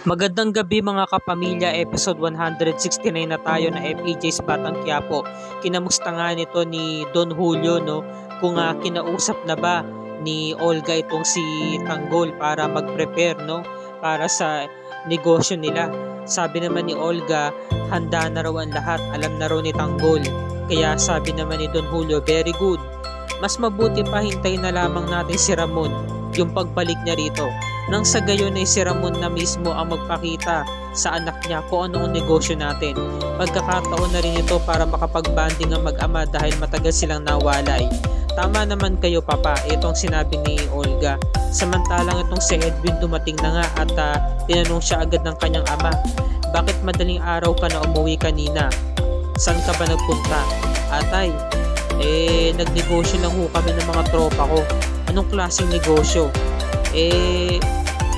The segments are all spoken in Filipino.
Magandang gabi mga kapamilya, episode 169 na tayo na FEJ's Batang Quiapo. Kinamusta nga nito ni Don Julio, no? Kung kinausap na ba ni Olga itong si Tanggol para mag-prepare, no? Para sa negosyo nila. Sabi naman ni Olga, handa na raw ang lahat, alam na raw ni Tanggol. Kaya sabi naman ni Don Julio, very good. Mas mabuti pa hintayin na lamang natin si Ramon, yung pagbalik niya rito. Nang sa gayon ay si Ramon na mismo ang magpakita sa anak niya kung ano ang negosyo natin. Pagkakataon na rin ito para makapag-banding ang mag-ama dahil matagal silang nawalay. Tama naman kayo papa, itong sinabi ni Olga. Samantalang itong si Edwin dumating na nga at tinanong siya agad ng kanyang ama, bakit madaling araw ka na umuwi kanina? Saan ka ba nagpunta? Atay, nagnegosyo lang ho kami ng mga tropa ko. Anong klaseng negosyo?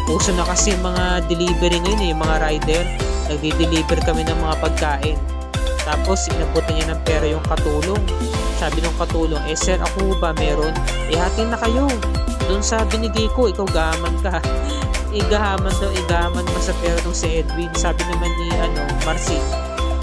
Uso na kasi mga delivery ngayon mga rider. Nagdi-deliver kami ng mga pagkain. Tapos inabutan niya ng pera yung katulong. Sabi ng katulong, sir ako ba meron? Hatin na kayo. Doon sabi ni Giko, ikaw gahaman ka. Igahaman mo sa pera ng si Edwin. Sabi naman ni Marcy,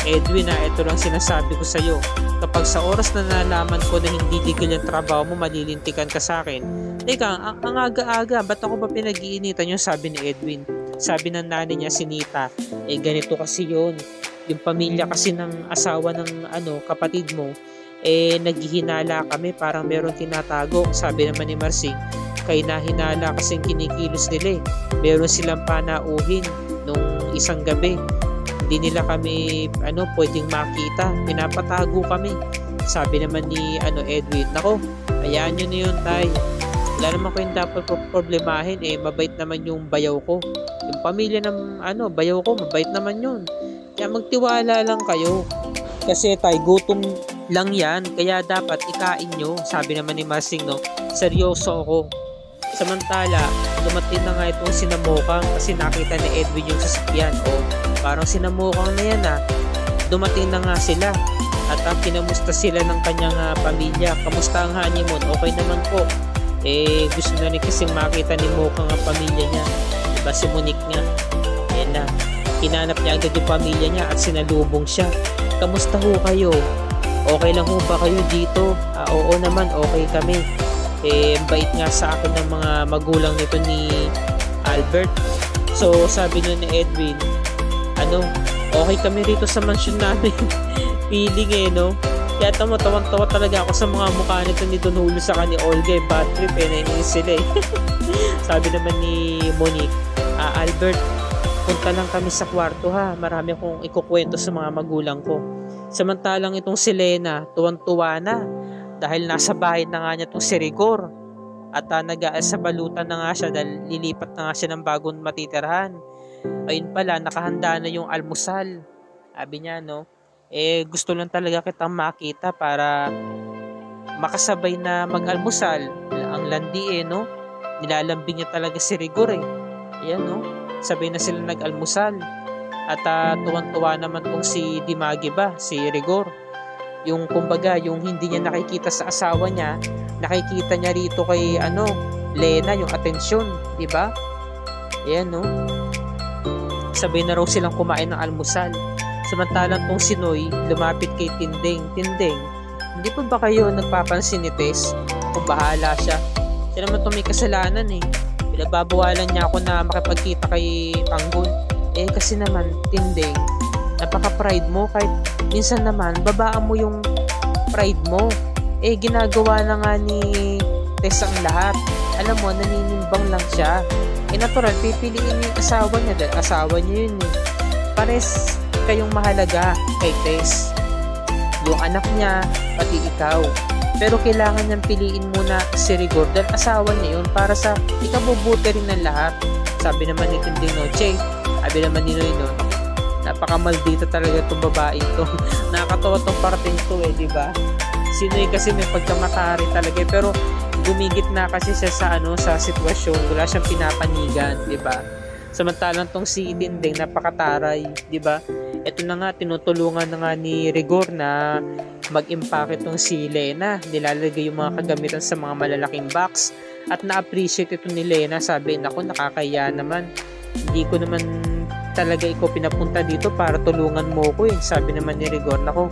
Edwin ito lang sinasabi ko sa'yo. Kapag sa oras na nalaman ko na hindi legal yung trabaho mo, malilintikan ka sa akin. Teka, ang aga-aga, ba't ako ba pinag-iinitan yung sabi ni Edwin? Sabi ng nanay niya, si Nita, ganito kasi yun. Yung pamilya kasi ng asawa ng kapatid mo, naghihinala kami, parang meron tinatago. Sabi naman ni Marcing, kay nahinala kasing kinikilos nila Meron silang panauhin nung isang gabi. Hindi nila kami pwedeng makita, pinapatago kami. Sabi naman ni Edwin, nako, hayaan nyo na yun tay, wala naman kayong dapat problemahin, mabait naman yung bayaw ko, yung pamilya ng bayaw ko, mabait naman yun, kaya magtiwala lang kayo, kasi tay, gutom lang yan, kaya dapat ikain nyo. Sabi naman ni Masing, seryoso ako. Samantala, dumating na nga itong sinamukang kasi nakita ni Edwin yung sasakyan. Parang sinamukang na yan Dumating na nga sila at kinamusta sila ng kanyang pamilya. Kamusta ang honeymoon? Okay naman po. Gusto na rin kasi makita ni Mukang ang pamilya niya. Diba si Monique nga? Ayan na. Hinanap niya agad yung pamilya niya at sinalubong siya. Kamusta ho kayo? Okay lang ho ba kayo dito? Oo naman, okay kami. Bait nga sa akin ng mga magulang nito ni Albert. So sabi nun ni Edwin, okay kami rito sa mansion namin. Feeling kaya tawang-tawa talaga ako sa mga mukha nito ni Don Julio sa kanya Olga. Bad trip nainis sila Sabi naman ni Monique, Albert, punta lang kami sa kwarto marami akong ikukwento sa mga magulang ko. Samantalang itong si Lena, tuwang-tuwa na dahil nasa bahay na nga niya itong si Rigor at sa balutan na nga siya dahil lilipat na nga siya ng bagong matitirahan. Ayun pala, nakahanda na yung almusal. Sabi niya gusto lang talaga kitang makita para makasabay na mag-almusal. Ang landi nilalambing niya talaga si Rigor Ayan sabay na sila nag-almusal at tuwang-tuwa naman tong si Dimagi ba, si Rigor. Yung kumbaga, yung hindi niya nakikita sa asawa niya, nakikita niya rito kay Lena, yung atensyon, di ba? Ayan sabay na raw silang kumain ng almusal. Samantalang tong si Noy lumapit kay Tinding. Tinding, hindi pa ba kayo nagpapansin ni Tess? Kung bahala siya. Siya naman itong may kasalanan Pinababawalan niya ako na makipagkita kay Tanggol. Kasi naman, Tinding, napaka-pride mo, kahit minsan naman, babaan mo yung pride mo. Ginagawa na nga ni Tess ang lahat. Alam mo, naninimbang lang siya. Natural, pipiliin yung asawa niya dahil asawa niya yun Pares kayong mahalaga kay Tess. Yung anak niya, pati ikaw. Pero kailangan niyang piliin muna si Rigor dahil asawa niya yun para sa ikabubuti rin ng lahat. Sabi naman ni Tinding Noche, sabi naman ni Noy napakamaldita talaga itong babae ito. Nakakatawa itong parting ito diba? Si Noy kasi may pagkamatari talaga pero gumigit na kasi siya sa sitwasyon. Wala siyang pinapanigan, diba? Samantalang tong si Tinding napakataray, diba? Ito na nga, tinutulungan na nga ni Rigor na mag-impake itong si Lena. Nilalagay yung mga kagamitan sa mga malalaking box at na-appreciate ito ni Lena. Sabi, naku, nakakaya naman. Hindi ko naman talaga ikaw pinapunta dito para tulungan mo ko eh. Sabi naman ni Rigor, nako,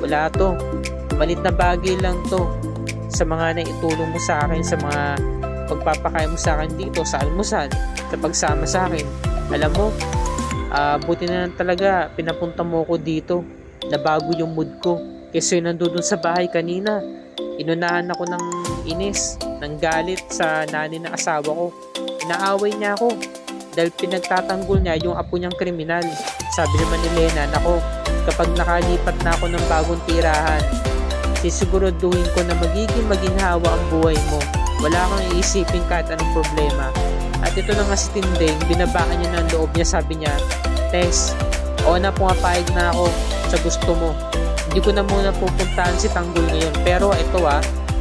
wala to. Malit na bagay lang to sa mga naitulong mo sa akin, sa mga pagpapakain mo sa akin dito, sa almusal, sa pagsama sa akin. Alam mo, buti na lang talaga pinapunta mo ko dito. Nabago yung mood ko. Kasi nandun sa bahay kanina, inunahan ako ng inis, ng galit sa nanay ng asawa ko. Inaaway niya ako dahil pinagtatanggol niya yung apo niyang kriminal. Sabi naman ni Lena, nako, kapag nakalipat na ako ng bagong tirahan, sisiguraduhin ko na magiging maginhawa ang buhay mo. Wala kang iisipin kahit anong problema. At ito na nga si Tinding, binabaan niya ng loob niya, sabi niya, Tess, o na pumapayag na ako sa gusto mo. Hindi ko na muna pupuntahan si Tanggol ngayon. Pero ito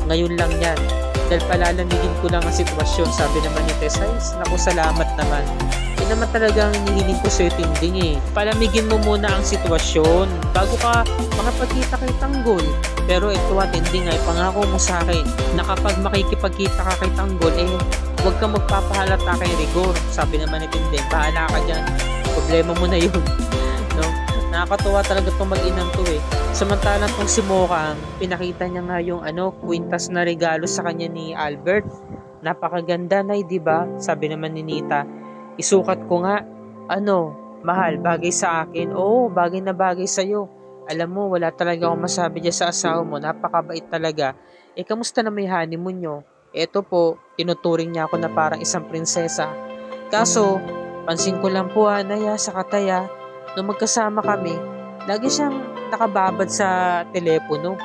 ngayon lang yan. Dahil palalamigin ko lang ang sitwasyon, sabi naman ni Tess. Naku, salamat naman. Yun naman talagang hinihiling ko sa'yo, Tinding eh. Palamigin mo muna ang sitwasyon bago ka makapagkita kay Tanggol. Pero ito Tinding ay pangako mo sa akin na kapag makikipagkita ka kay Tanggol, huwag kang magpapahalata kay Rigor. Sabi naman ni Tinding, bahala ka dyan. Problema mo na yun. No? Nakakatuwa talaga itong mag-inang to eh. Samantalang itong si Mokang, pinakita niya nga yung kwintas na regalo sa kanya ni Albert. Napakaganda na diba? Sabi naman ni Nita, isukat ko nga. Mahal, bagay sa akin. Oo, bagay na bagay sa'yo. Alam mo, wala talaga akong masabi dyan sa asawa mo. Napakabait talaga. Kamusta na may honeymoon nyo? Eto po, tinuturing niya ako na parang isang prinsesa. Kaso, pansin ko lang po Naya sa Kataya, nung magkasama kami, lagi siyang nakababad sa telepono.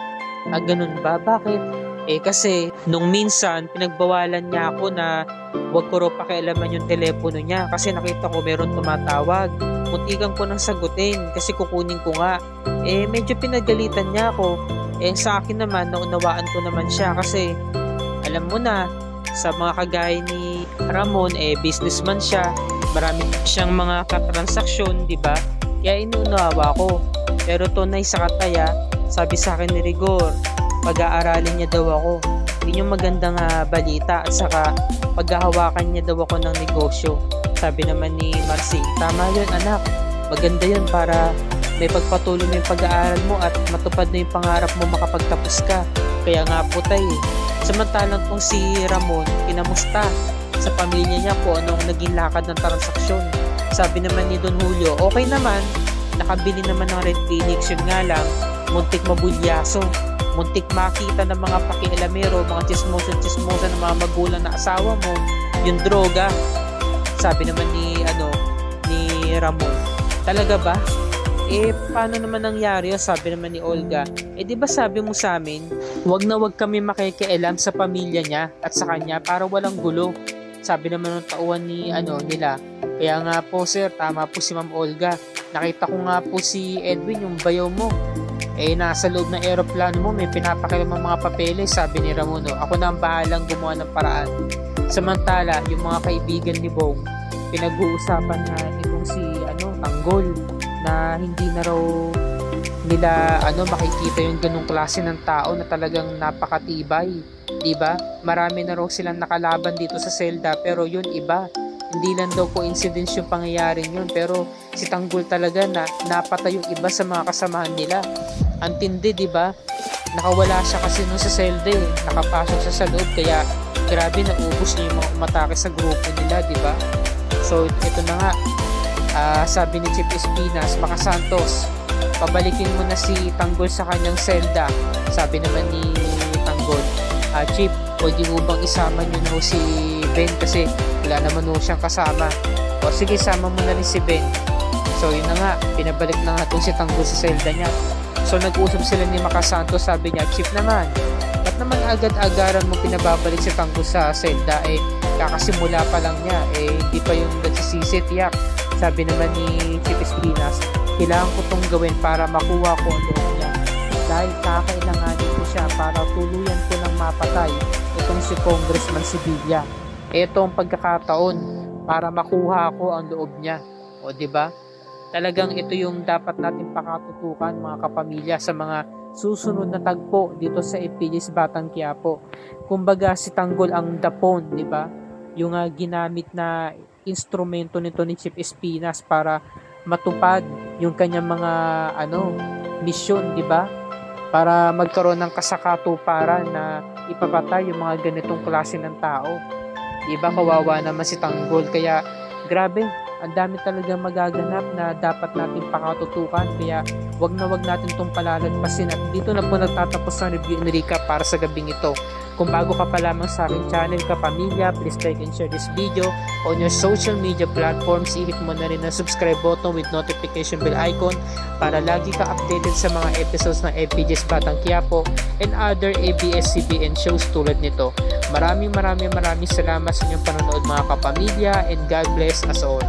Ganun ba? Bakit? Kasi nung minsan, pinagbawalan niya ako na huwag ko raw pakialaman yung telepono niya kasi nakita ko meron tumatawag. Muntikan ko nang sagutin kasi kukunin ko nga. Medyo pinagalitan niya ako. Sa akin naman, naunawaan ko naman siya kasi alam mo na, sa mga kagaya ni Ramon, businessman siya. Marami siyang mga katransaksyon, di ba? Kaya inuunawa ko. Pero tunay sa Kataya, sabi sa akin ni Rigor, pag-aaralin niya daw ako. Yun yung magandang balita at saka paghahawakan niya daw ako ng negosyo. Sabi naman ni Marcy, tama yun anak. Maganda yun para may pagpatuloy mo yung pag-aaral mo at matupad na yung pangarap mo makapagtapos ka. Kaya nga po samantalang kung si Ramon, kinamusta sa pamilya niya po anong naging lakad ng transaksyon. Sabi naman ni Don Julio, okay naman, nakabili naman ng Red Phoenix, yun nga lang, muntik mabulyaso, muntik makita ng mga pakialamero, mga chismosa ng mga magulang na asawa mo, yung droga. Sabi naman ni Ramon, talaga ba? Paano naman nangyari yun? Sabi naman ni Olga, di ba sabi mo sa amin, wag na wag kami makikialam sa pamilya niya at sa kanya para walang gulo. Sabi naman ng tauhan ni nila, kaya nga po sir, tama po si Ma'am Olga. Nakita ko nga po si Edwin, yung bayaw mo. Nasa loob ng aeroplano mo, may pinapakilam ng mga papeles, sabi ni Ramon. Ako na ang bahalang gumawa ng paraan. Samantala, yung mga kaibigan ni Bong, pinag-uusapan na itong si Tanggol, na hindi na raw nila makikita yung ganung klase ng tao na talagang napakatibay, diba? Marami na raw silang nakalaban dito sa selda, pero yun iba. Hindi lang daw coincidence yung pangyayaring yun, pero si Tanggol talaga na napatay yung iba sa mga kasamahan nila. Ang tindi, diba? Nakawala siya kasi nun sa selda nakapasok siya sa loob, kaya grabe naubos niya yung mga umatake sa grupo nila, diba? So ito na nga, sabi ni Chief Espinas, Maka Santos, pabalikin mo na si Tanggol sa kanyang selda. Sabi naman ni Tanggol, Chief, pwede mo bang isama nyo na si Ben kasi wala naman siyang kasama. O sige, sama mo na rin si Ben. So yun na nga, pinabalik na nga itong si Tanggol sa selda niya. So nag-usap sila ni Maka Santos, sabi niya, Chief naman, ba't naman agad-agaran mo pinababalik si Tanggol sa selda? Kakasimula pa lang niya, hindi pa yung nagsisisi, tiyak. Sabi naman ni Chief Espinas, kailangan ko itong gawin para makuha ko ang loob niya. Dahil kakailanganin ko siya para tuluyan ko ng mapatay itong si Congressman Sibilia. Ito ang pagkakataon para makuha ko ang loob niya. O diba? Talagang ito yung dapat natin pakatutukan mga kapamilya sa mga susunod na tagpo dito sa Epillis Batang Quiapo. Kumbaga si Tanggol ang dapon, diba? yung ginamit na instrumento nito ni Chief Espinas para matupad yung kanyang mga misyon, di ba? Para magkaroon ng kasakatuparan na ipapatay yung mga ganitong klase ng tao. Di ba, kawawa naman si Tanggol. Kaya grabe, ang dami talaga magaganap na dapat natin pakatutukan, kaya wag natin itong palalagpasin. At dito na po nagtatapos ang review and recap para sa gabing ito. Kung bago ka pa lamang sa aking channel, kapamilya, please like and share this video on your social media platforms. I-hit mo na rin ang subscribe button with notification bell icon para lagi ka updated sa mga episodes ng FPJ's Batang Quiapo and other ABS-CBN shows tulad nito. Maraming salamat sa inyong panonood mga kapamilya, and God bless us all.